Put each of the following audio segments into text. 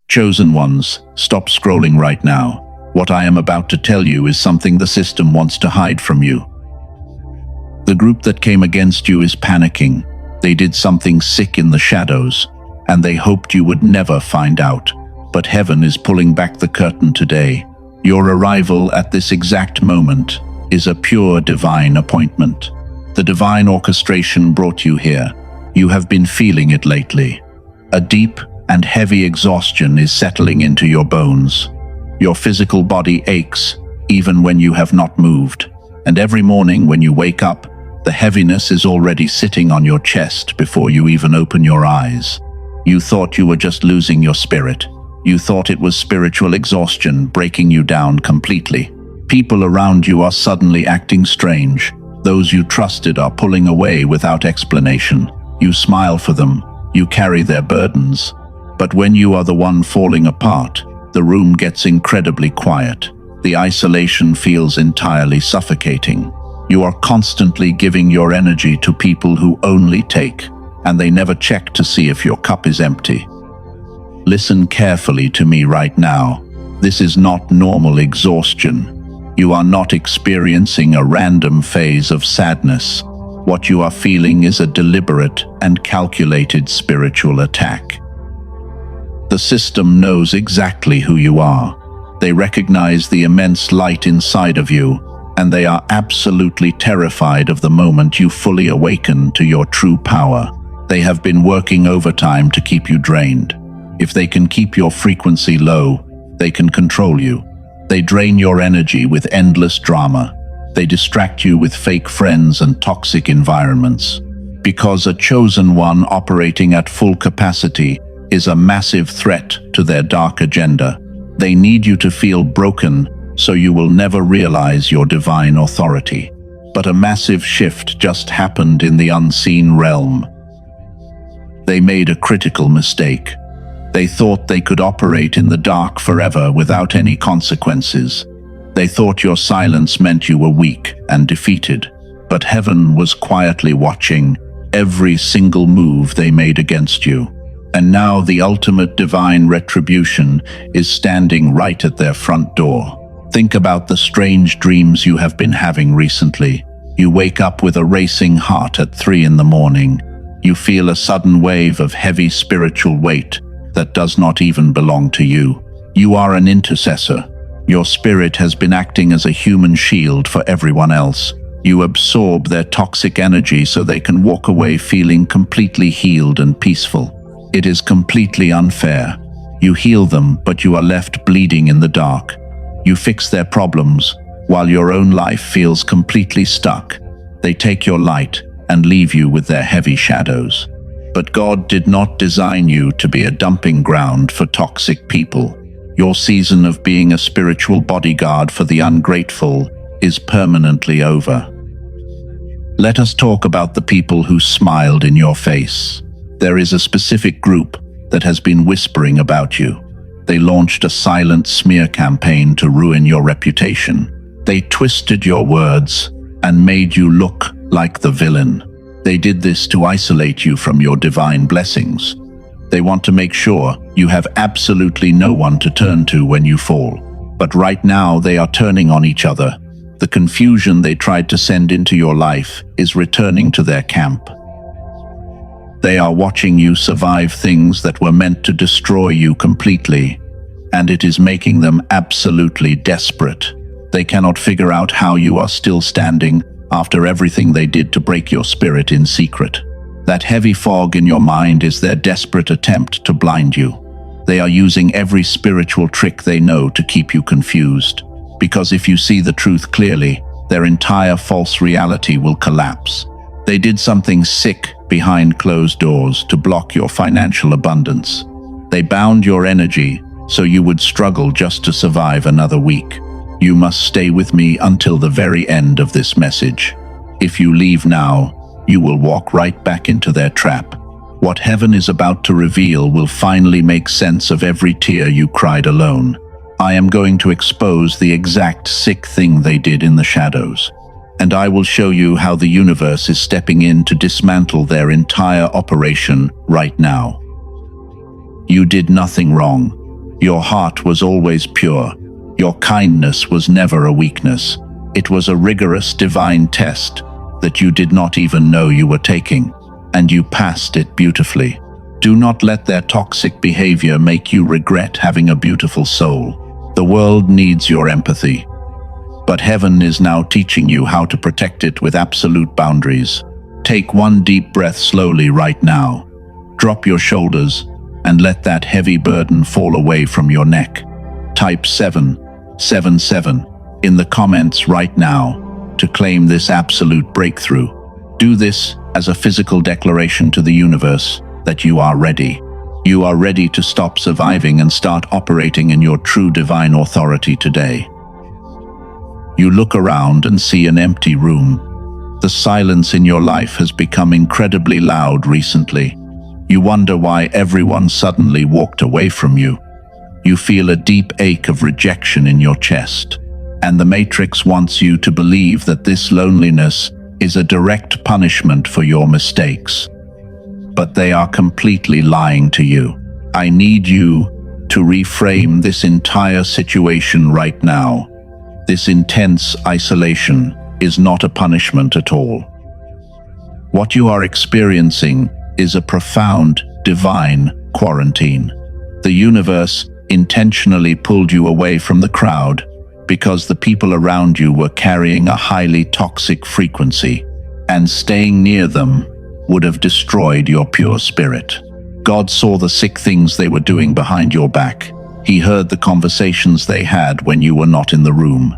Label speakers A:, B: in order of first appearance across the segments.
A: Chosen ones, stop scrolling right now. What I am about to tell you is something the system wants to hide from you. The group that came against you is panicking. They did something sick in the shadows, and they hoped you would never find out. But heaven is pulling back the curtain today. Your arrival at this exact moment is a pure divine appointment. The divine orchestration brought you here. You have been feeling it lately. A deep and heavy exhaustion is settling into your bones. Your physical body aches even when you have not moved. And every morning when you wake up, the heaviness is already sitting on your chest before you even open your eyes. You thought you were just losing your spirit. You thought it was spiritual exhaustion breaking you down completely. People around you are suddenly acting strange. Those you trusted are pulling away without explanation. You smile for them. You carry their burdens. But when you are the one falling apart, the room gets incredibly quiet. The isolation feels entirely suffocating. You are constantly giving your energy to people who only take, and they never check to see if your cup is empty. Listen carefully to me right now. This is not normal exhaustion. You are not experiencing a random phase of sadness. What you are feeling is a deliberate and calculated spiritual attack. The system knows exactly who you are. They recognize the immense light inside of you, and they are absolutely terrified of the moment you fully awaken to your true power. They have been working overtime to keep you drained. If they can keep your frequency low, they can control you. They drain your energy with endless drama. They distract you with fake friends and toxic environments. Because a chosen one operating at full capacity is a massive threat to their dark agenda. They need you to feel broken so you will never realize your divine authority. But a massive shift just happened in the unseen realm. They made a critical mistake. They thought they could operate in the dark forever without any consequences. They thought your silence meant you were weak and defeated. But heaven was quietly watching every single move they made against you. And now the ultimate divine retribution is standing right at their front door. Think about the strange dreams you have been having recently. You wake up with a racing heart at 3 in the morning. You feel a sudden wave of heavy spiritual weight that does not even belong to you. You are an intercessor. Your spirit has been acting as a human shield for everyone else. You absorb their toxic energy so they can walk away feeling completely healed and peaceful. It is completely unfair. You heal them, but you are left bleeding in the dark. You fix their problems, while your own life feels completely stuck. They take your light and leave you with their heavy shadows. But God did not design you to be a dumping ground for toxic people. Your season of being a spiritual bodyguard for the ungrateful is permanently over. Let us talk about the people who smiled in your face. There is a specific group that has been whispering about you. They launched a silent smear campaign to ruin your reputation. They twisted your words and made you look like the villain. They did this to isolate you from your divine blessings. They want to make sure you have absolutely no one to turn to when you fall. But right now they are turning on each other. The confusion they tried to send into your life is returning to their camp. They are watching you survive things that were meant to destroy you completely, and it is making them absolutely desperate. They cannot figure out how you are still standing after everything they did to break your spirit in secret. That heavy fog in your mind is their desperate attempt to blind you. They are using every spiritual trick they know to keep you confused, because if you see the truth clearly, their entire false reality will collapse. They did something sick behind closed doors to block your financial abundance. They bound your energy so you would struggle just to survive another week. You must stay with me until the very end of this message. If you leave now, you will walk right back into their trap. What heaven is about to reveal will finally make sense of every tear you cried alone. I am going to expose the exact sick thing they did in the shadows. And I will show you how the universe is stepping in to dismantle their entire operation right now. You did nothing wrong. Your heart was always pure. Your kindness was never a weakness. It was a rigorous divine test that you did not even know you were taking, and you passed it beautifully. Do not let their toxic behavior make you regret having a beautiful soul. The world needs your empathy, but heaven is now teaching you how to protect it with absolute boundaries. Take one deep breath slowly right now. Drop your shoulders and let that heavy burden fall away from your neck. Type 777 in the comments right now to claim this absolute breakthrough. Do this as a physical declaration to the universe that you are ready. You are ready to stop surviving and start operating in your true divine authority today. You look around and see an empty room. The silence in your life has become incredibly loud recently. You wonder why everyone suddenly walked away from you. You feel a deep ache of rejection in your chest, and the Matrix wants you to believe that this loneliness is a direct punishment for your mistakes. But they are completely lying to you. I need you to reframe this entire situation right now. This intense isolation is not a punishment at all. What you are experiencing is a profound, divine quarantine. The universe intentionally pulled you away from the crowd because the people around you were carrying a highly toxic frequency, and staying near them would have destroyed your pure spirit. God saw the sick things they were doing behind your back. He heard the conversations they had when you were not in the room.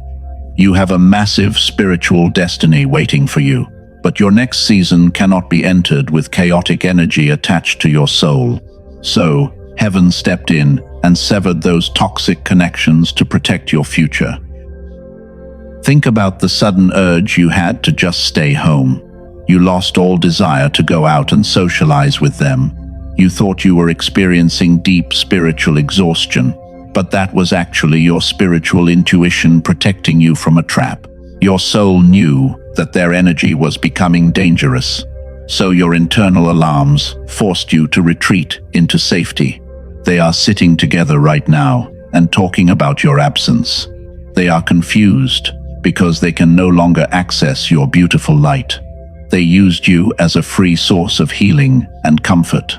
A: You have a massive spiritual destiny waiting for you, but your next season cannot be entered with chaotic energy attached to your soul. So, heaven stepped in and severed those toxic connections to protect your future. Think about the sudden urge you had to just stay home. You lost all desire to go out and socialize with them. You thought you were experiencing deep spiritual exhaustion, but that was actually your spiritual intuition protecting you from a trap. Your soul knew that their energy was becoming dangerous, so your internal alarms forced you to retreat into safety. They are sitting together right now and talking about your absence. They are confused because they can no longer access your beautiful light. They used you as a free source of healing and comfort,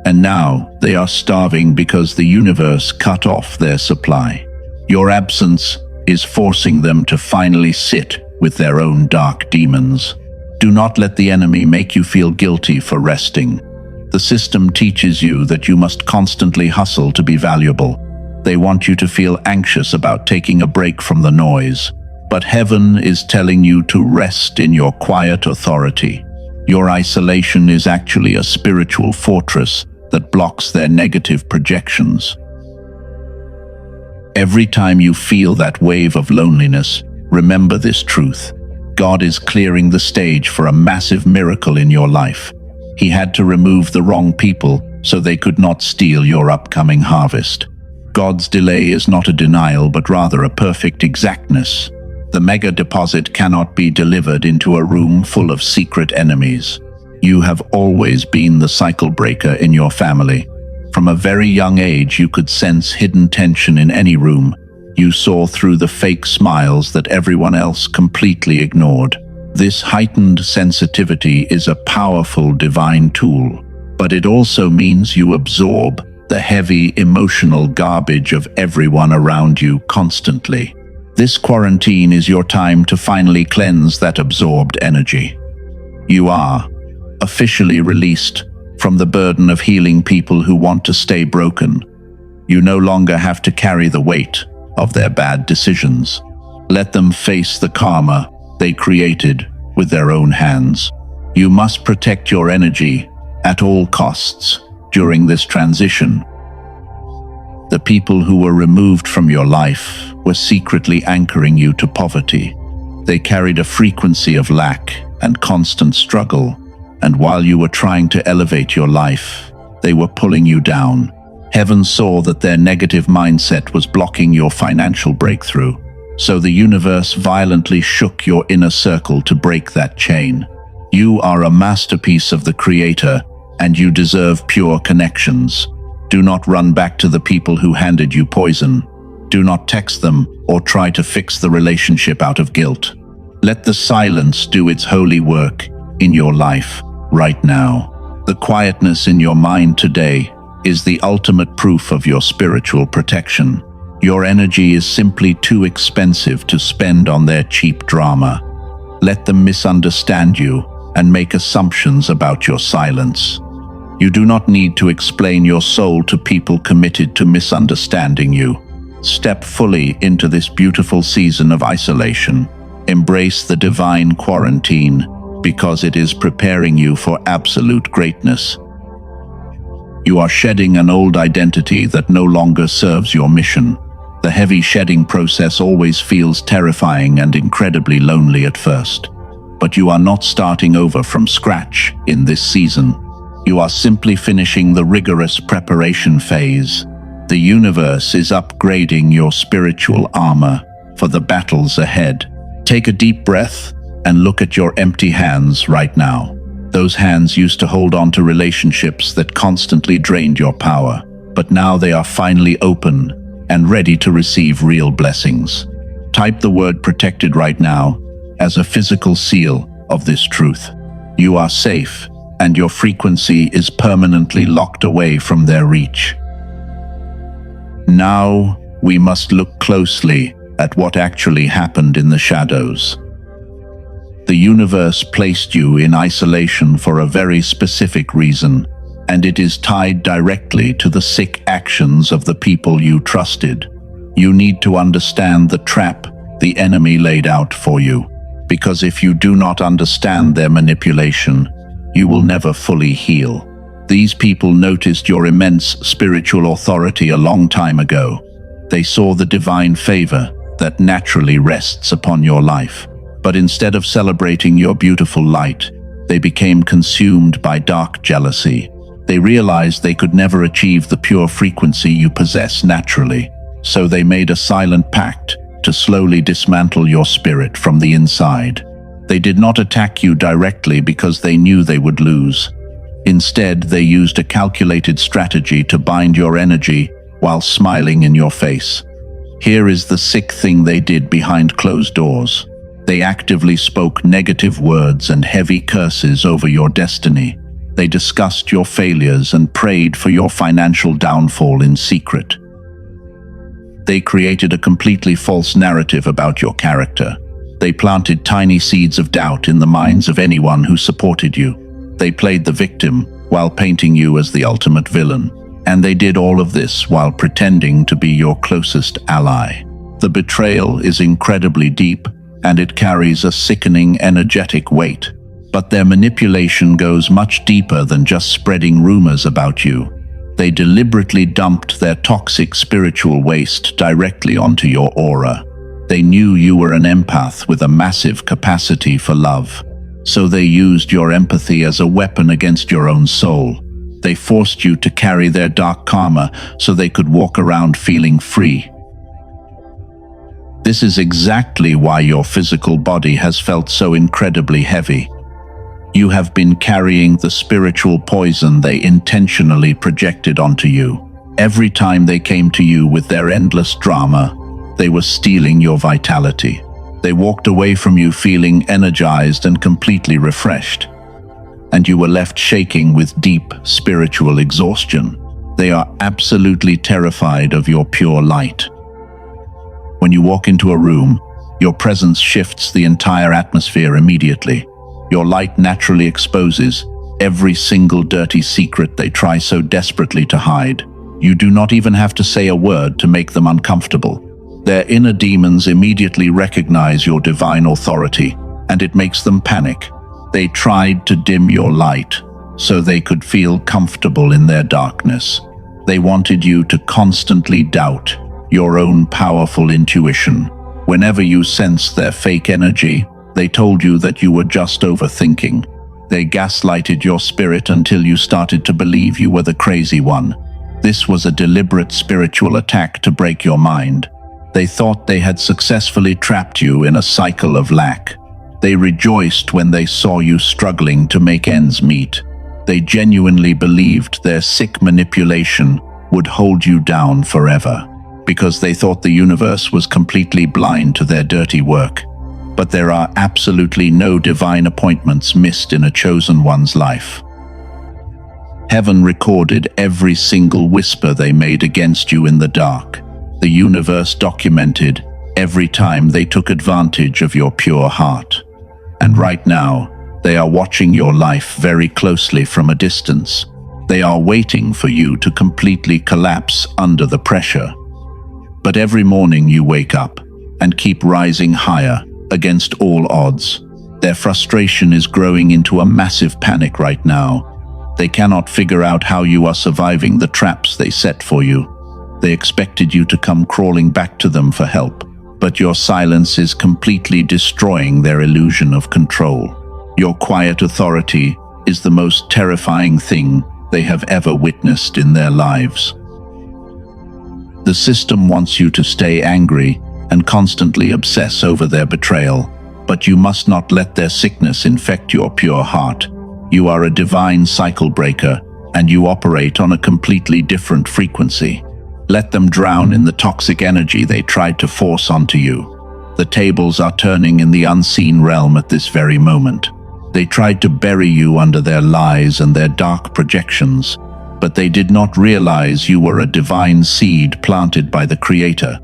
A: and now they are starving because the universe cut off their supply. Your absence is forcing them to finally sit with their own dark demons. Do not let the enemy make you feel guilty for resting. The system teaches you that you must constantly hustle to be valuable. They want you to feel anxious about taking a break from the noise. But heaven is telling you to rest in your quiet authority. Your isolation is actually a spiritual fortress that blocks their negative projections. Every time you feel that wave of loneliness, remember this truth. God is clearing the stage for a massive miracle in your life. He had to remove the wrong people so they could not steal your upcoming harvest. God's delay is not a denial, but rather a perfect exactness. The mega deposit cannot be delivered into a room full of secret enemies. You have always been the cycle breaker in your family. From a very young age, you could sense hidden tension in any room. You saw through the fake smiles that everyone else completely ignored. This heightened sensitivity is a powerful divine tool, but it also means you absorb the heavy emotional garbage of everyone around you constantly. This quarantine is your time to finally cleanse that absorbed energy. You are officially released from the burden of healing people who want to stay broken. You no longer have to carry the weight of their bad decisions. Let them face the karma they created with their own hands. You must protect your energy at all costs during this transition. The people who were removed from your life were secretly anchoring you to poverty. They carried a frequency of lack and constant struggle, and while you were trying to elevate your life, they were pulling you down. Heaven saw that their negative mindset was blocking your financial breakthrough, so the universe violently shook your inner circle to break that chain. You are a masterpiece of the Creator, and you deserve pure connections. Do not run back to the people who handed you poison. Do not text them or try to fix the relationship out of guilt. Let the silence do its holy work in your life right now. The quietness in your mind today is the ultimate proof of your spiritual protection. Your energy is simply too expensive to spend on their cheap drama. Let them misunderstand you and make assumptions about your silence. You do not need to explain your soul to people committed to misunderstanding you. Step fully into this beautiful season of isolation. Embrace the divine quarantine because it is preparing you for absolute greatness. You are shedding an old identity that no longer serves your mission. The heavy shedding process always feels terrifying and incredibly lonely at first. But you are not starting over from scratch in this season. You are simply finishing the rigorous preparation phase. The universe is upgrading your spiritual armor for the battles ahead. Take a deep breath and look at your empty hands right now. Those hands used to hold on to relationships that constantly drained your power, but now they are finally open and ready to receive real blessings. Type the word protected right now as a physical seal of this truth. You are safe, and your frequency is permanently locked away from their reach. Now, we must look closely at what actually happened in the shadows. The universe placed you in isolation for a very specific reason, and it is tied directly to the sick actions of the people you trusted. You need to understand the trap the enemy laid out for you, because if you do not understand their manipulation, you will never fully heal. These people noticed your immense spiritual authority a long time ago. They saw the divine favor that naturally rests upon your life. But instead of celebrating your beautiful light, they became consumed by dark jealousy. They realized they could never achieve the pure frequency you possess naturally. So they made a silent pact to slowly dismantle your spirit from the inside. They did not attack you directly because they knew they would lose. Instead, they used a calculated strategy to bind your energy while smiling in your face. Here is the sick thing they did behind closed doors. They actively spoke negative words and heavy curses over your destiny. They discussed your failures and prayed for your financial downfall in secret. They created a completely false narrative about your character. They planted tiny seeds of doubt in the minds of anyone who supported you. They played the victim while painting you as the ultimate villain. And they did all of this while pretending to be your closest ally. The betrayal is incredibly deep, and it carries a sickening energetic weight. But their manipulation goes much deeper than just spreading rumors about you. They deliberately dumped their toxic spiritual waste directly onto your aura. They knew you were an empath with a massive capacity for love. So they used your empathy as a weapon against your own soul. They forced you to carry their dark karma so they could walk around feeling free. This is exactly why your physical body has felt so incredibly heavy. You have been carrying the spiritual poison they intentionally projected onto you. Every time they came to you with their endless drama, they were stealing your vitality. They walked away from you feeling energized and completely refreshed. And you were left shaking with deep spiritual exhaustion. They are absolutely terrified of your pure light. When you walk into a room, your presence shifts the entire atmosphere immediately. Your light naturally exposes every single dirty secret they try so desperately to hide. You do not even have to say a word to make them uncomfortable. Their inner demons immediately recognize your divine authority, and it makes them panic. They tried to dim your light so they could feel comfortable in their darkness. They wanted you to constantly doubt your own powerful intuition. Whenever you sensed their fake energy, they told you that you were just overthinking. They gaslighted your spirit until you started to believe you were the crazy one. This was a deliberate spiritual attack to break your mind. They thought they had successfully trapped you in a cycle of lack. They rejoiced when they saw you struggling to make ends meet. They genuinely believed their sick manipulation would hold you down forever, because they thought the universe was completely blind to their dirty work. But there are absolutely no divine appointments missed in a chosen one's life. Heaven recorded every single whisper they made against you in the dark. The universe documented every time they took advantage of your pure heart. And right now, they are watching your life very closely from a distance. They are waiting for you to completely collapse under the pressure. But every morning you wake up and keep rising higher against all odds. Their frustration is growing into a massive panic right now. They cannot figure out how you are surviving the traps they set for you. They expected you to come crawling back to them for help, but your silence is completely destroying their illusion of control. Your quiet authority is the most terrifying thing they have ever witnessed in their lives. The system wants you to stay angry and constantly obsess over their betrayal, but you must not let their sickness infect your pure heart. You are a divine cycle breaker, and you operate on a completely different frequency. Let them drown in the toxic energy they tried to force onto you. The tables are turning in the unseen realm at this very moment. They tried to bury you under their lies and their dark projections, but they did not realize you were a divine seed planted by the Creator.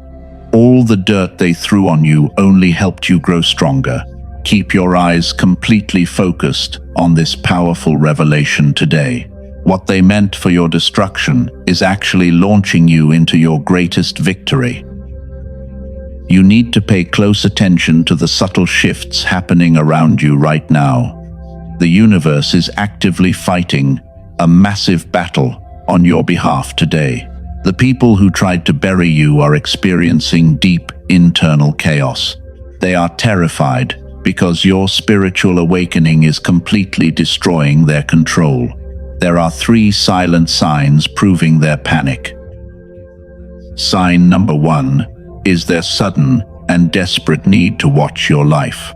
A: All the dirt they threw on you only helped you grow stronger. Keep your eyes completely focused on this powerful revelation today. What they meant for your destruction is actually launching you into your greatest victory. You need to pay close attention to the subtle shifts happening around you right now. The universe is actively fighting a massive battle on your behalf today. The people who tried to bury you are experiencing deep internal chaos. They are terrified because your spiritual awakening is completely destroying their control. There are 3 silent signs proving their panic. Sign number 1 is their sudden and desperate need to watch your life.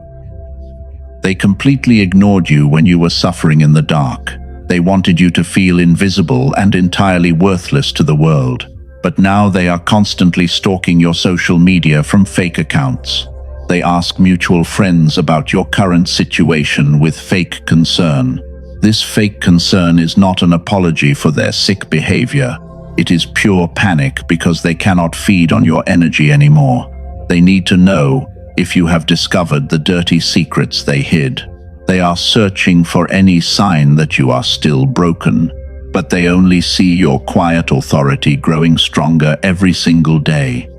A: They completely ignored you when you were suffering in the dark. They wanted you to feel invisible and entirely worthless to the world. But now they are constantly stalking your social media from fake accounts. They ask mutual friends about your current situation with fake concern. This fake concern is not an apology for their sick behavior. It is pure panic because they cannot feed on your energy anymore. They need to know if you have discovered the dirty secrets they hid. They are searching for any sign that you are still broken, but they only see your quiet authority growing stronger every single day.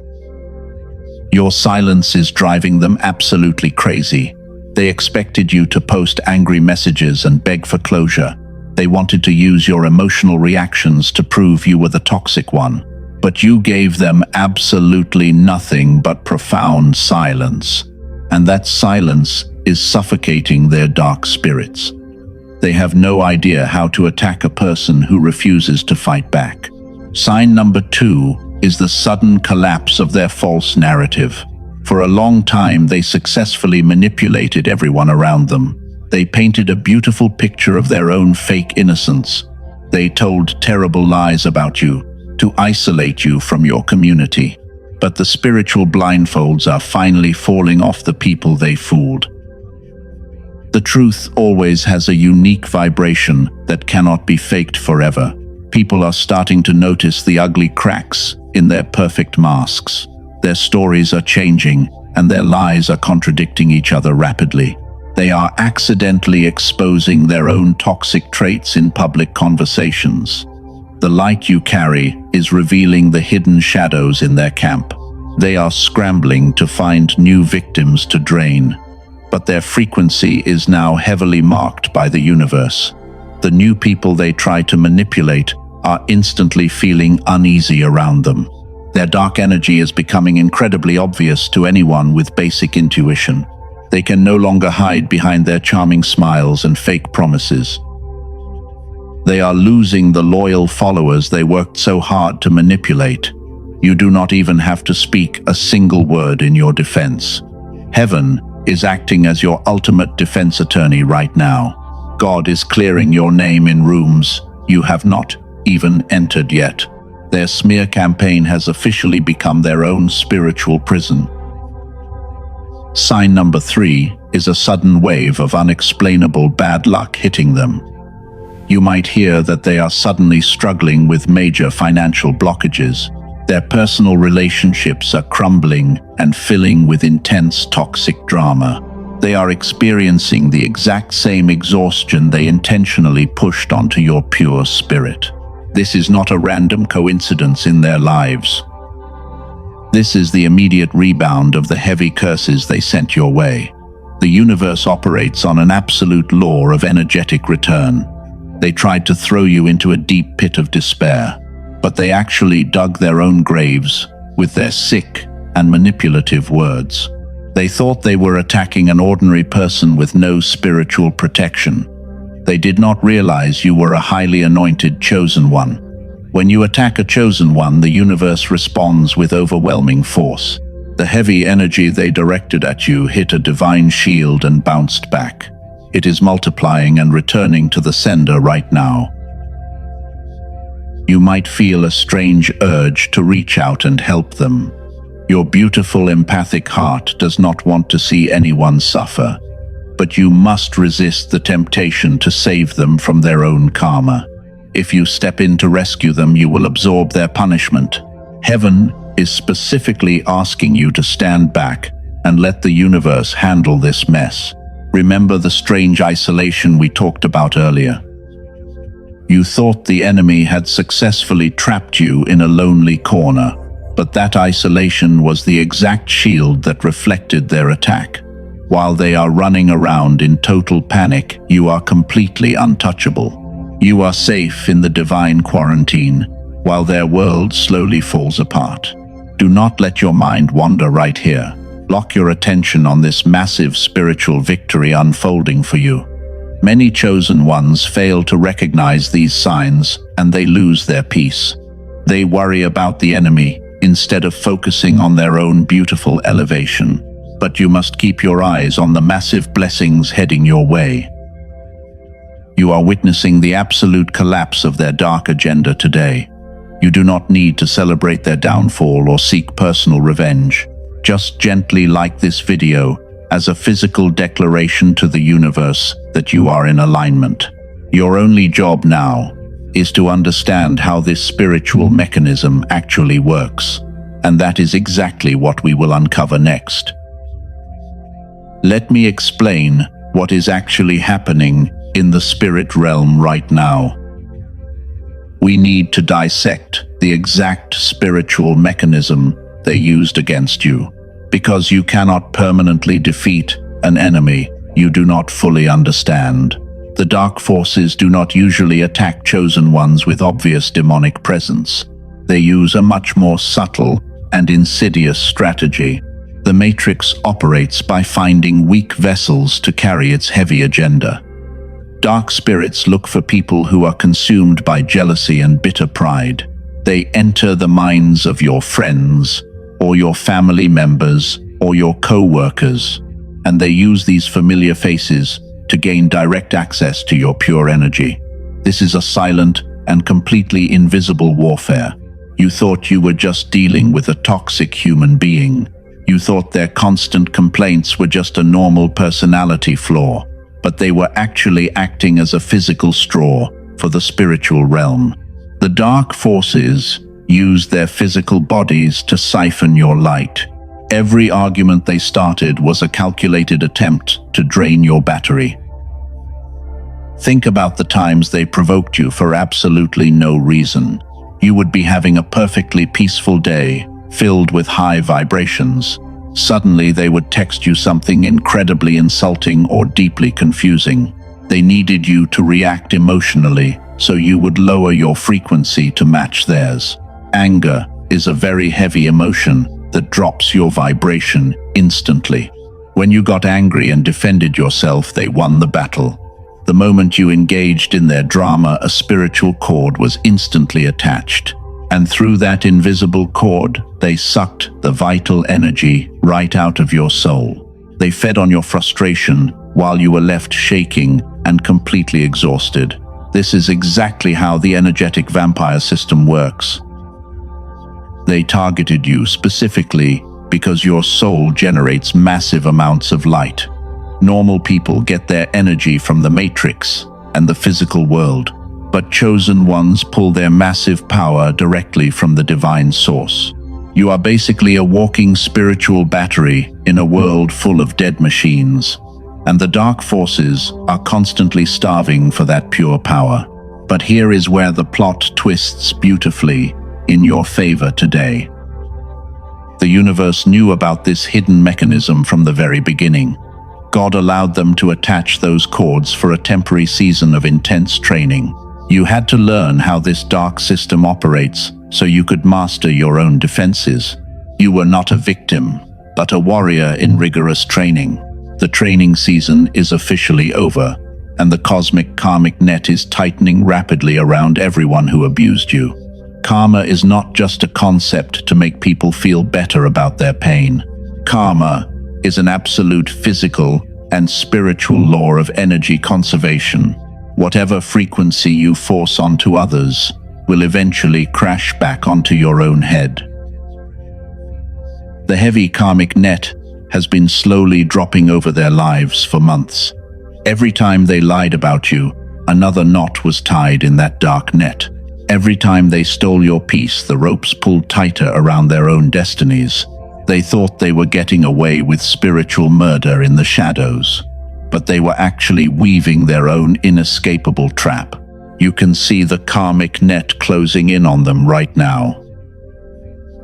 A: Your silence is driving them absolutely crazy. They expected you to post angry messages and beg for closure. They wanted to use your emotional reactions to prove you were the toxic one. But you gave them absolutely nothing but profound silence. And that silence is suffocating their dark spirits. They have no idea how to attack a person who refuses to fight back. Sign number 2 is the sudden collapse of their false narrative. For a long time, they successfully manipulated everyone around them. They painted a beautiful picture of their own fake innocence. They told terrible lies about you to isolate you from your community. But the spiritual blindfolds are finally falling off the people they fooled. The truth always has a unique vibration that cannot be faked forever. People are starting to notice the ugly cracks in their perfect masks. Their stories are changing, and their lies are contradicting each other rapidly. They are accidentally exposing their own toxic traits in public conversations. The light you carry is revealing the hidden shadows in their camp. They are scrambling to find new victims to drain, but their frequency is now heavily marked by the universe. The new people they try to manipulate are instantly feeling uneasy around them. Their dark energy is becoming incredibly obvious to anyone with basic intuition. They can no longer hide behind their charming smiles and fake promises. They are losing the loyal followers they worked so hard to manipulate. You do not even have to speak a single word in your defense. Heaven is acting as your ultimate defense attorney right now. God is clearing your name in rooms you have not even entered yet. Their smear campaign has officially become their own spiritual prison. Sign number 3 is a sudden wave of unexplainable bad luck hitting them. You might hear that they are suddenly struggling with major financial blockages. Their personal relationships are crumbling and filling with intense toxic drama. They are experiencing the exact same exhaustion they intentionally pushed onto your pure spirit. This is not a random coincidence in their lives. This is the immediate rebound of the heavy curses they sent your way. The universe operates on an absolute law of energetic return. They tried to throw you into a deep pit of despair, but they actually dug their own graves with their sick and manipulative words. They thought they were attacking an ordinary person with no spiritual protection. They did not realize you were a highly anointed chosen one. When you attack a chosen one, the universe responds with overwhelming force. The heavy energy they directed at you hit a divine shield and bounced back. It is multiplying and returning to the sender right now. You might feel a strange urge to reach out and help them. Your beautiful empathic heart does not want to see anyone suffer, but you must resist the temptation to save them from their own karma. If you step in to rescue them, you will absorb their punishment. Heaven is specifically asking you to stand back and let the universe handle this mess. Remember the strange isolation we talked about earlier? You thought the enemy had successfully trapped you in a lonely corner, but that isolation was the exact shield that reflected their attack. While they are running around in total panic, you are completely untouchable. You are safe in the divine quarantine, while their world slowly falls apart. Do not let your mind wander right here. Lock your attention on this massive spiritual victory unfolding for you. Many chosen ones fail to recognize these signs, and they lose their peace. They worry about the enemy instead of focusing on their own beautiful elevation. But you must keep your eyes on the massive blessings heading your way. You are witnessing the absolute collapse of their dark agenda today. You do not need to celebrate their downfall or seek personal revenge. Just gently like this video as a physical declaration to the universe that you are in alignment. Your only job now is to understand how this spiritual mechanism actually works, and that is exactly what we will uncover next. Let me explain what is actually happening in the spirit realm right now. We need to dissect the exact spiritual mechanism they used against you, because you cannot permanently defeat an enemy you do not fully understand. The dark forces do not usually attack chosen ones with obvious demonic presence. They use a much more subtle and insidious strategy. The Matrix operates by finding weak vessels to carry its heavy agenda. Dark spirits look for people who are consumed by jealousy and bitter pride. They enter the minds of your friends, or your family members, or your co-workers, and they use these familiar faces to gain direct access to your pure energy. This is a silent and completely invisible warfare. You thought you were just dealing with a toxic human being. You thought their constant complaints were just a normal personality flaw, but they were actually acting as a physical straw for the spiritual realm. The dark forces use their physical bodies to siphon your light. Every argument they started was a calculated attempt to drain your battery. Think about the times they provoked you for absolutely no reason. You would be having a perfectly peaceful day, filled with high vibrations. Suddenly they would text you something incredibly insulting or deeply confusing. They needed you to react emotionally, so you would lower your frequency to match theirs. Anger is a very heavy emotion that drops your vibration instantly. When you got angry and defended yourself, they won the battle. The moment you engaged in their drama, a spiritual cord was instantly attached. And through that invisible cord, they sucked the vital energy right out of your soul. They fed on your frustration while you were left shaking and completely exhausted. This is exactly how the energetic vampire system works. They targeted you specifically because your soul generates massive amounts of light. Normal people get their energy from the matrix and the physical world, but chosen ones pull their massive power directly from the divine source. You are basically a walking spiritual battery in a world full of dead machines, and the dark forces are constantly starving for that pure power. But here is where the plot twists beautifully in your favor today. The universe knew about this hidden mechanism from the very beginning. God allowed them to attach those cords for a temporary season of intense training. You had to learn how this dark system operates so you could master your own defenses. You were not a victim, but a warrior in rigorous training. The training season is officially over, and the cosmic karmic net is tightening rapidly around everyone who abused you. Karma is not just a concept to make people feel better about their pain. Karma is an absolute physical and spiritual law of energy conservation. Whatever frequency you force onto others will eventually crash back onto your own head. The heavy karmic net has been slowly dropping over their lives for months. Every time they lied about you, another knot was tied in that dark net. Every time they stole your peace, the ropes pulled tighter around their own destinies. They thought they were getting away with spiritual murder in the shadows, but they were actually weaving their own inescapable trap. You can see the karmic net closing in on them right now.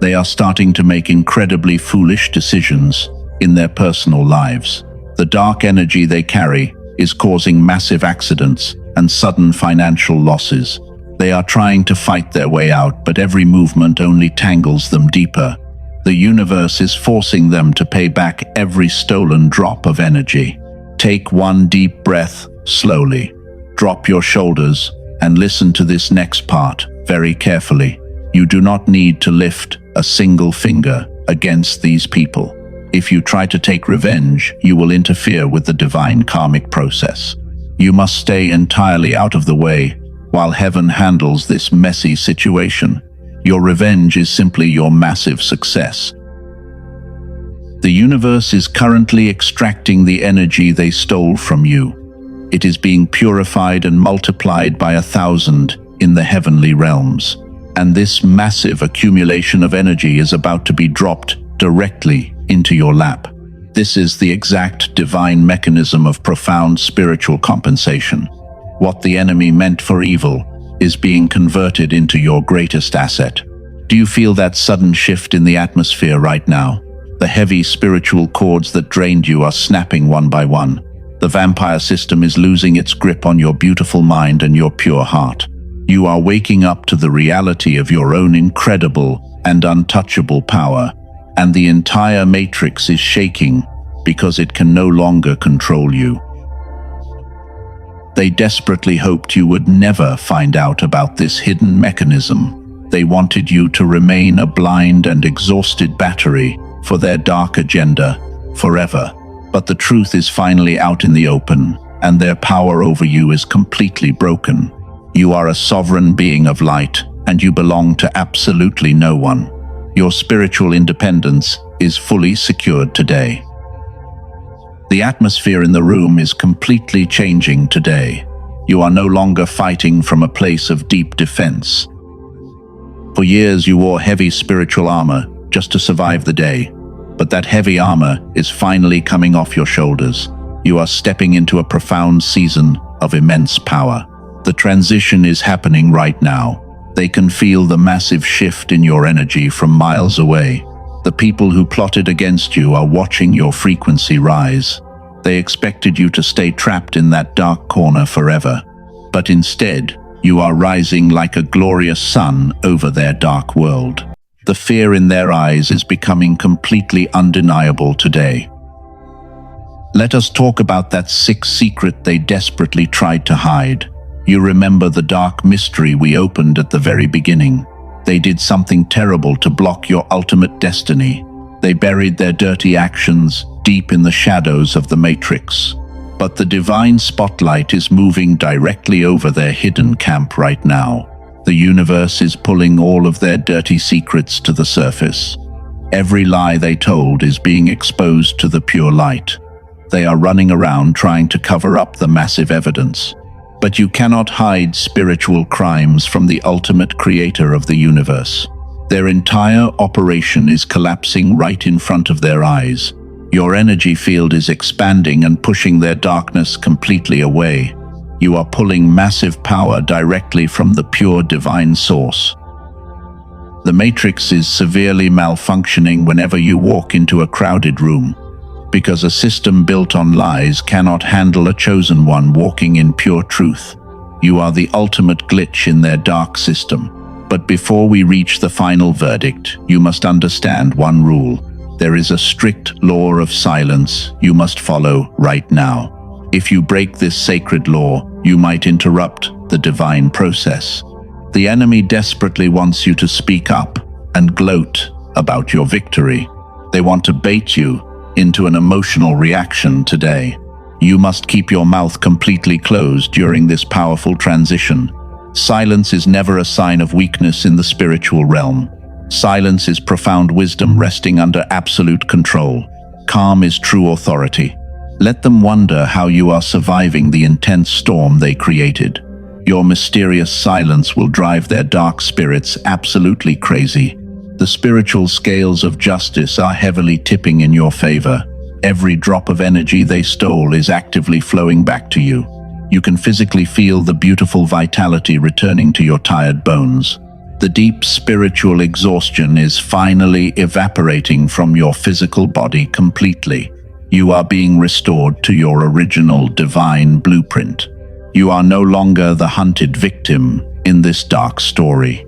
A: They are starting to make incredibly foolish decisions in their personal lives. The dark energy they carry is causing massive accidents and sudden financial losses. They are trying to fight their way out, but every movement only tangles them deeper. The universe is forcing them to pay back every stolen drop of energy. Take one deep breath slowly. Drop your shoulders and listen to this next part very carefully. You do not need to lift a single finger against these people. If you try to take revenge, you will interfere with the divine karmic process. You must stay entirely out of the way while heaven handles this messy situation. Your revenge is simply your massive success. The universe is currently extracting the energy they stole from you. It is being purified and multiplied by 1,000 in the heavenly realms. And this massive accumulation of energy is about to be dropped directly into your lap. This is the exact divine mechanism of profound spiritual compensation. What the enemy meant for evil is being converted into your greatest asset. Do you feel that sudden shift in the atmosphere right now? The heavy spiritual cords that drained you are snapping one by one. The vampire system is losing its grip on your beautiful mind and your pure heart. You are waking up to the reality of your own incredible and untouchable power, and the entire matrix is shaking because it can no longer control you. They desperately hoped you would never find out about this hidden mechanism. They wanted you to remain a blind and exhausted battery for their dark agenda forever. But the truth is finally out in the open, and their power over you is completely broken. You are a sovereign being of light, and you belong to absolutely no one. Your spiritual independence is fully secured today. The atmosphere in the room is completely changing today. You are no longer fighting from a place of deep defense. For years you wore heavy spiritual armor just to survive the day, but that heavy armor is finally coming off your shoulders. You are stepping into a profound season of immense power. The transition is happening right now. They can feel the massive shift in your energy from miles away. The people who plotted against you are watching your frequency rise. They expected you to stay trapped in that dark corner forever. But instead, you are rising like a glorious sun over their dark world. The fear in their eyes is becoming completely undeniable today. Let us talk about that sick secret they desperately tried to hide. You remember the dark mystery we opened at the very beginning. They did something terrible to block your ultimate destiny. They buried their dirty actions deep in the shadows of the matrix. But the divine spotlight is moving directly over their hidden camp right now. The universe is pulling all of their dirty secrets to the surface. Every lie they told is being exposed to the pure light. They are running around trying to cover up the massive evidence. But you cannot hide spiritual crimes from the ultimate creator of the universe. Their entire operation is collapsing right in front of their eyes. Your energy field is expanding and pushing their darkness completely away. You are pulling massive power directly from the pure divine source. The matrix is severely malfunctioning whenever you walk into a crowded room, because a system built on lies cannot handle a chosen one walking in pure truth. You are the ultimate glitch in their dark system. But before we reach the final verdict, you must understand one rule. There is a strict law of silence you must follow right now. If you break this sacred law, you might interrupt the divine process. The enemy desperately wants you to speak up and gloat about your victory. They want to bait you into an emotional reaction today. You must keep your mouth completely closed during this powerful transition. Silence is never a sign of weakness in the spiritual realm. Silence is profound wisdom resting under absolute control. Calm is true authority. Let them wonder how you are surviving the intense storm they created. Your mysterious silence will drive their dark spirits absolutely crazy. The spiritual scales of justice are heavily tipping in your favor. Every drop of energy they stole is actively flowing back to you. You can physically feel the beautiful vitality returning to your tired bones. The deep spiritual exhaustion is finally evaporating from your physical body completely. You are being restored to your original divine blueprint. You are no longer the hunted victim in this dark story.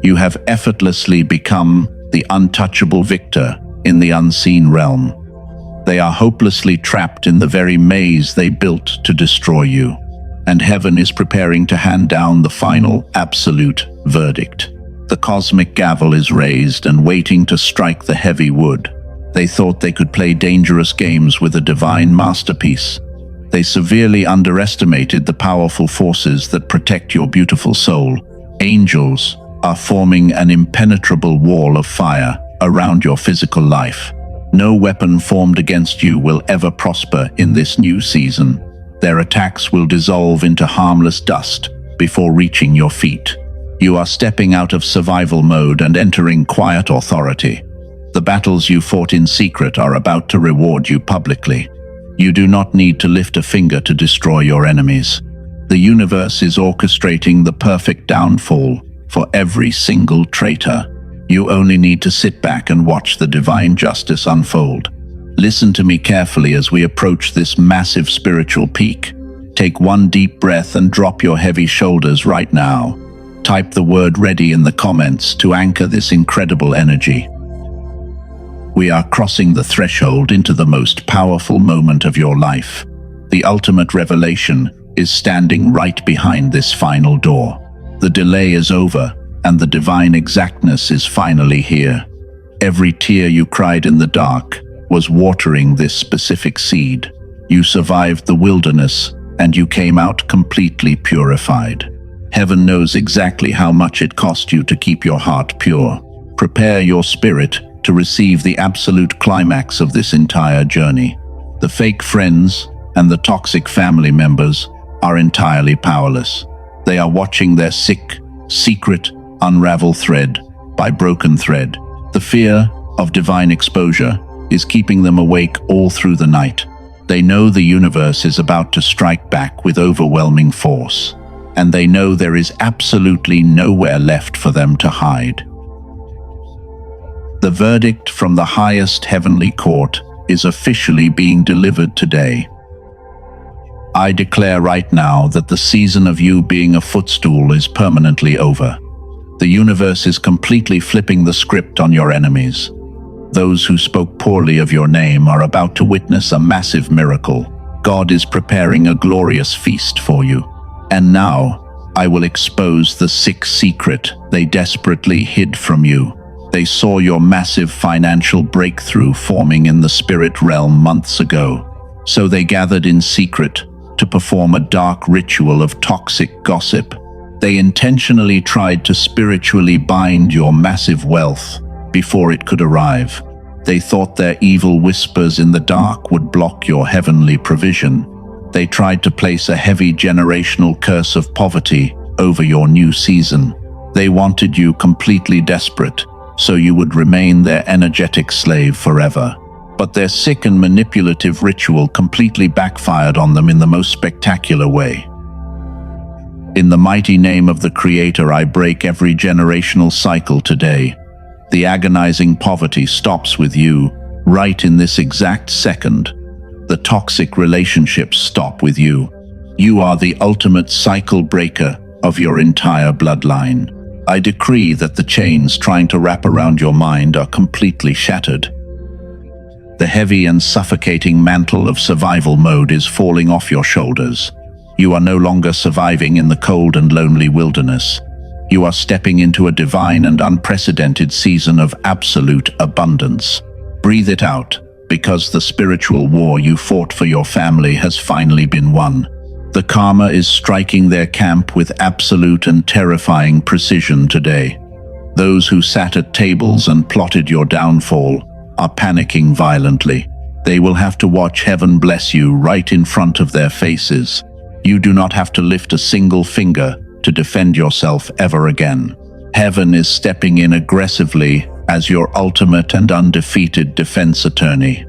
A: You have effortlessly become the untouchable victor in the unseen realm. They are hopelessly trapped in the very maze they built to destroy you, and heaven is preparing to hand down the final, absolute verdict. The cosmic gavel is raised and waiting to strike the heavy wood. They thought they could play dangerous games with a divine masterpiece. They severely underestimated the powerful forces that protect your beautiful soul. Angels are forming an impenetrable wall of fire around your physical life. No weapon formed against you will ever prosper in this new season. Their attacks will dissolve into harmless dust before reaching your feet. You are stepping out of survival mode and entering quiet authority. The battles you fought in secret are about to reward you publicly. You do not need to lift a finger to destroy your enemies. The universe is orchestrating the perfect downfall for every single traitor. You only need to sit back and watch the divine justice unfold. Listen to me carefully as we approach this massive spiritual peak. Take one deep breath and drop your heavy shoulders right now. Type the word "ready" in the comments to anchor this incredible energy. We are crossing the threshold into the most powerful moment of your life. The ultimate revelation is standing right behind this final door. The delay is over, and the divine exactness is finally here. Every tear you cried in the dark was watering this specific seed. You survived the wilderness, and you came out completely purified. Heaven knows exactly how much it cost you to keep your heart pure. Prepare your spirit to receive the absolute climax of this entire journey. The fake friends and the toxic family members are entirely powerless. They are watching their sick, secret, unravel thread by broken thread. The fear of divine exposure is keeping them awake all through the night. They know the universe is about to strike back with overwhelming force, and they know there is absolutely nowhere left for them to hide. The verdict from the highest heavenly court is officially being delivered today. I declare right now that the season of you being a footstool is permanently over. The universe is completely flipping the script on your enemies. Those who spoke poorly of your name are about to witness a massive miracle. God is preparing a glorious feast for you. And now, I will expose the sick secret they desperately hid from you. They saw your massive financial breakthrough forming in the spirit realm months ago. So they gathered in secret to perform a dark ritual of toxic gossip. They intentionally tried to spiritually bind your massive wealth before it could arrive. They thought their evil whispers in the dark would block your heavenly provision. They tried to place a heavy generational curse of poverty over your new season. They wanted you completely desperate, so you would remain their energetic slave forever. But their sick and manipulative ritual completely backfired on them in the most spectacular way. In the mighty name of the Creator, I break every generational cycle today. The agonizing poverty stops with you right in this exact second. The toxic relationships stop with you. You are the ultimate cycle breaker of your entire bloodline. I decree that the chains trying to wrap around your mind are completely shattered. The heavy and suffocating mantle of survival mode is falling off your shoulders. You are no longer surviving in the cold and lonely wilderness. You are stepping into a divine and unprecedented season of absolute abundance. Breathe it out, because the spiritual war you fought for your family has finally been won. The karma is striking their camp with absolute and terrifying precision today. Those who sat at tables and plotted your downfall are panicking violently. They will have to watch heaven bless you right in front of their faces. You do not have to lift a single finger to defend yourself ever again. Heaven is stepping in aggressively as your ultimate and undefeated defense attorney.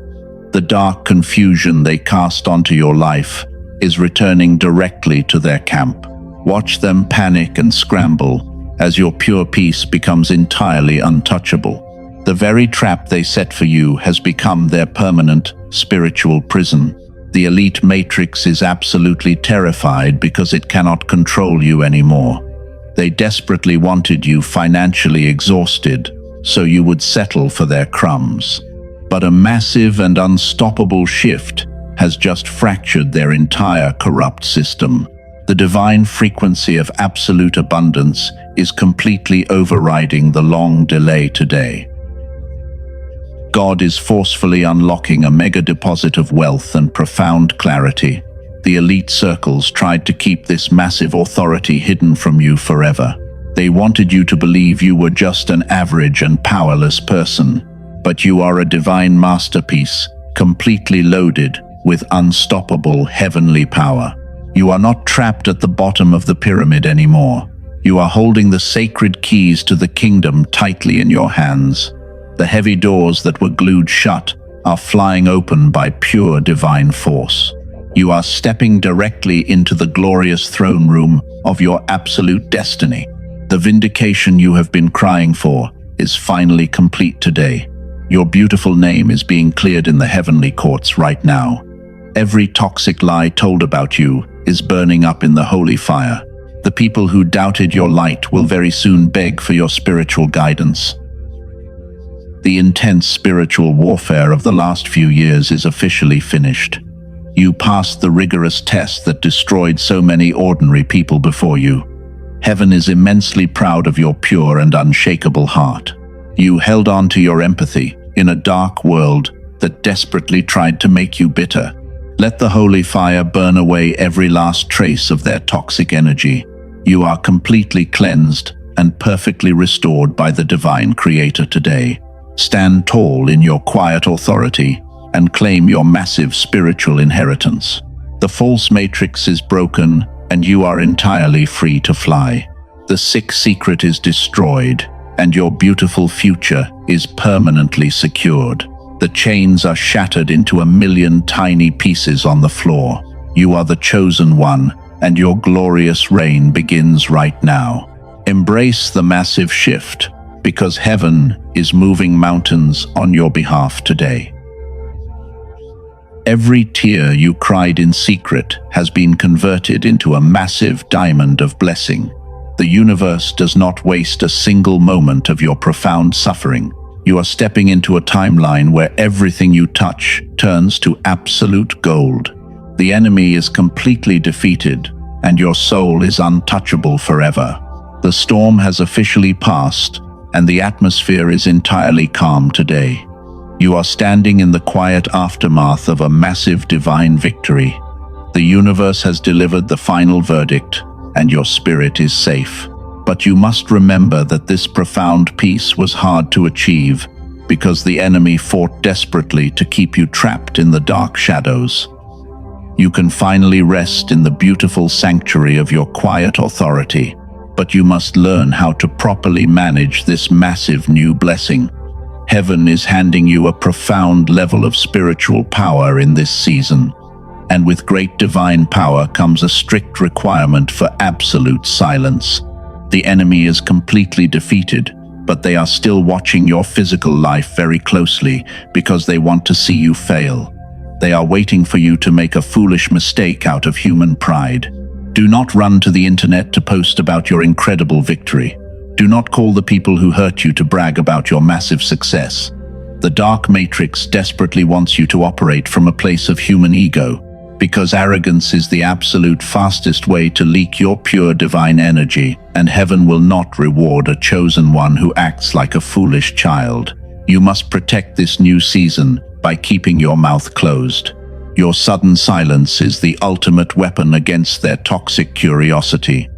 A: The dark confusion they cast onto your life is returning directly to their camp. Watch them panic and scramble as your pure peace becomes entirely untouchable. The very trap they set for you has become their permanent spiritual prison. The elite matrix is absolutely terrified because it cannot control you anymore. They desperately wanted you financially exhausted, so you would settle for their crumbs. But a massive and unstoppable shift has just fractured their entire corrupt system. The divine frequency of absolute abundance is completely overriding the long delay today. God is forcefully unlocking a mega deposit of wealth and profound clarity. The elite circles tried to keep this massive authority hidden from you forever. They wanted you to believe you were just an average and powerless person. But you are a divine masterpiece, completely loaded with unstoppable heavenly power. You are not trapped at the bottom of the pyramid anymore. You are holding the sacred keys to the kingdom tightly in your hands. The heavy doors that were glued shut are flying open by pure divine force. You are stepping directly into the glorious throne room of your absolute destiny. The vindication you have been crying for is finally complete today. Your beautiful name is being cleared in the heavenly courts right now. Every toxic lie told about you is burning up in the holy fire. The people who doubted your light will very soon beg for your spiritual guidance. The intense spiritual warfare of the last few years is officially finished. You passed the rigorous test that destroyed so many ordinary people before you. Heaven is immensely proud of your pure and unshakable heart. You held on to your empathy in a dark world that desperately tried to make you bitter. Let the holy fire burn away every last trace of their toxic energy. You are completely cleansed and perfectly restored by the divine Creator today. Stand tall in your quiet authority and claim your massive spiritual inheritance. The false matrix is broken and you are entirely free to fly. The sick secret is destroyed and your beautiful future is permanently secured. The chains are shattered into a million tiny pieces on the floor. You are the chosen one and your glorious reign begins right now. Embrace the massive shift, because heaven is moving mountains on your behalf today. Every tear you cried in secret has been converted into a massive diamond of blessing. The universe does not waste a single moment of your profound suffering. You are stepping into a timeline where everything you touch turns to absolute gold. The enemy is completely defeated, and your soul is untouchable forever. The storm has officially passed, and the atmosphere is entirely calm today. You are standing in the quiet aftermath of a massive divine victory. The universe has delivered the final verdict, and your spirit is safe. But you must remember that this profound peace was hard to achieve because the enemy fought desperately to keep you trapped in the dark shadows. You can finally rest in the beautiful sanctuary of your quiet authority, but you must learn how to properly manage this massive new blessing. Heaven is handing you a profound level of spiritual power in this season, and with great divine power comes a strict requirement for absolute silence. The enemy is completely defeated, but they are still watching your physical life very closely because they want to see you fail. They are waiting for you to make a foolish mistake out of human pride. Do not run to the internet to post about your incredible victory. Do not call the people who hurt you to brag about your massive success. The dark matrix desperately wants you to operate from a place of human ego, because arrogance is the absolute fastest way to leak your pure divine energy, and heaven will not reward a chosen one who acts like a foolish child. You must protect this new season by keeping your mouth closed. Your sudden silence is the ultimate weapon against their toxic curiosity.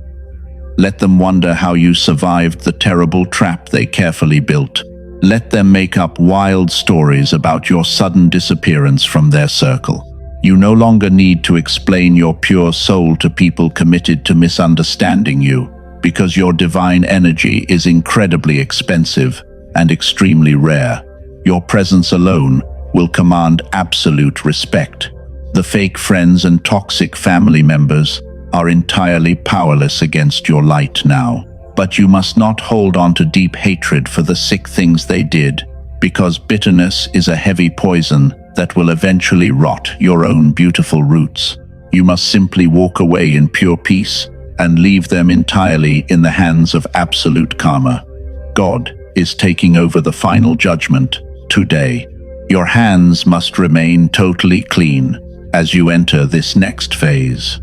A: Let them wonder how you survived the terrible trap they carefully built. Let them make up wild stories about your sudden disappearance from their circle. You no longer need to explain your pure soul to people committed to misunderstanding you, because your divine energy is incredibly expensive and extremely rare. Your presence alone will command absolute respect. The fake friends and toxic family members are entirely powerless against your light now. But you must not hold on to deep hatred for the sick things they did, because bitterness is a heavy poison that will eventually rot your own beautiful roots. You must simply walk away in pure peace and leave them entirely in the hands of absolute karma. God is taking over the final judgment today. Your hands must remain totally clean as you enter this next phase.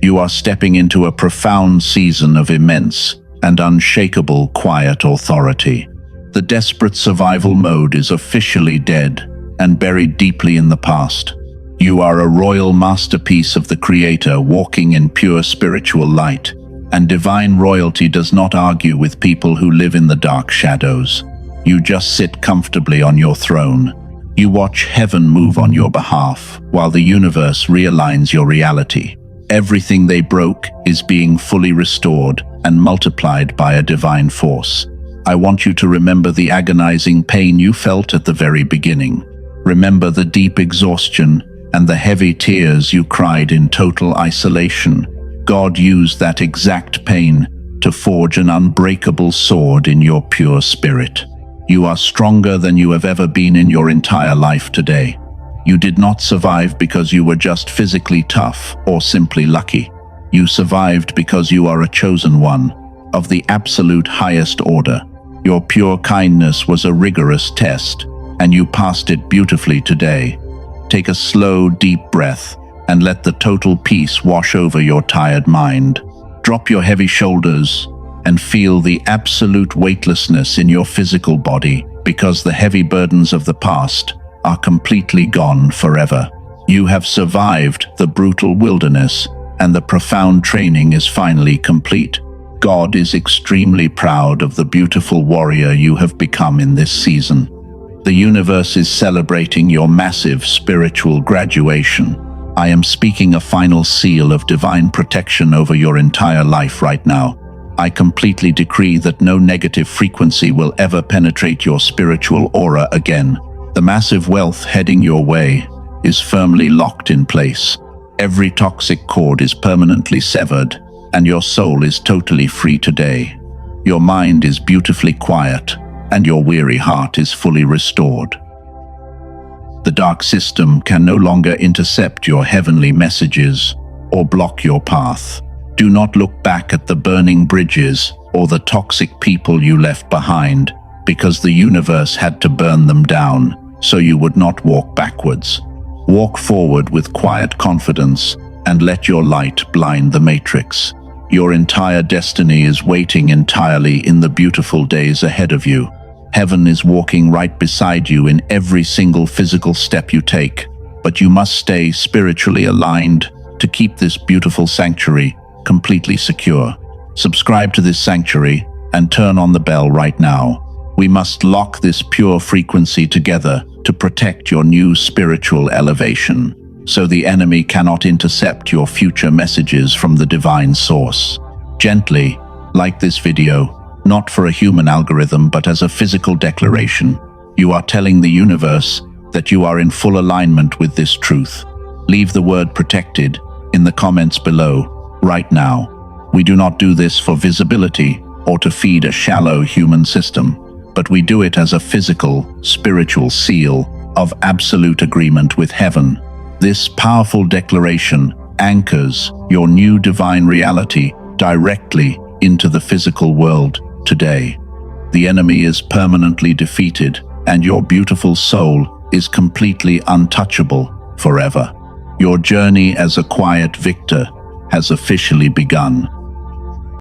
A: You are stepping into a profound season of immense and unshakable quiet authority. The desperate survival mode is officially dead and buried deeply in the past. You are a royal masterpiece of the Creator walking in pure spiritual light, and divine royalty does not argue with people who live in the dark shadows. You just sit comfortably on your throne. You watch heaven move on your behalf, while the universe realigns your reality. Everything they broke is being fully restored and multiplied by a divine force. I want you to remember the agonizing pain you felt at the very beginning. Remember the deep exhaustion and the heavy tears you cried in total isolation. God used that exact pain to forge an unbreakable sword in your pure spirit. You are stronger than you have ever been in your entire life today. You did not survive because you were just physically tough or simply lucky. You survived because you are a chosen one, of the absolute highest order. Your pure kindness was a rigorous test, and you passed it beautifully today. Take a slow, deep breath and let the total peace wash over your tired mind. Drop your heavy shoulders and feel the absolute weightlessness in your physical body, because the heavy burdens of the past are completely gone forever. You have survived the brutal wilderness, and the profound training is finally complete. God is extremely proud of the beautiful warrior you have become in this season. The universe is celebrating your massive spiritual graduation. I am speaking a final seal of divine protection over your entire life right now. I completely decree that no negative frequency will ever penetrate your spiritual aura again. The massive wealth heading your way is firmly locked in place. Every toxic cord is permanently severed, and your soul is totally free today. Your mind is beautifully quiet, and your weary heart is fully restored. The dark system can no longer intercept your heavenly messages or block your path. Do not look back at the burning bridges or the toxic people you left behind, because the universe had to burn them down so you would not walk backwards. Walk forward with quiet confidence and let your light blind the matrix. Your entire destiny is waiting entirely in the beautiful days ahead of you. Heaven is walking right beside you in every single physical step you take, but you must stay spiritually aligned to keep this beautiful sanctuary completely secure. Subscribe to this sanctuary and turn on the bell right now. We must lock this pure frequency together to protect your new spiritual elevation, so the enemy cannot intercept your future messages from the divine source. Gently, like this video, not for a human algorithm but as a physical declaration. You are telling the universe that you are in full alignment with this truth. Leave the word protected in the comments below, right now. We do not do this for visibility or to feed a shallow human system, but we do it as a physical, spiritual seal of absolute agreement with heaven. This powerful declaration anchors your new divine reality directly into the physical world today. The enemy is permanently defeated, and your beautiful soul is completely untouchable forever. Your journey as a quiet victor has officially begun.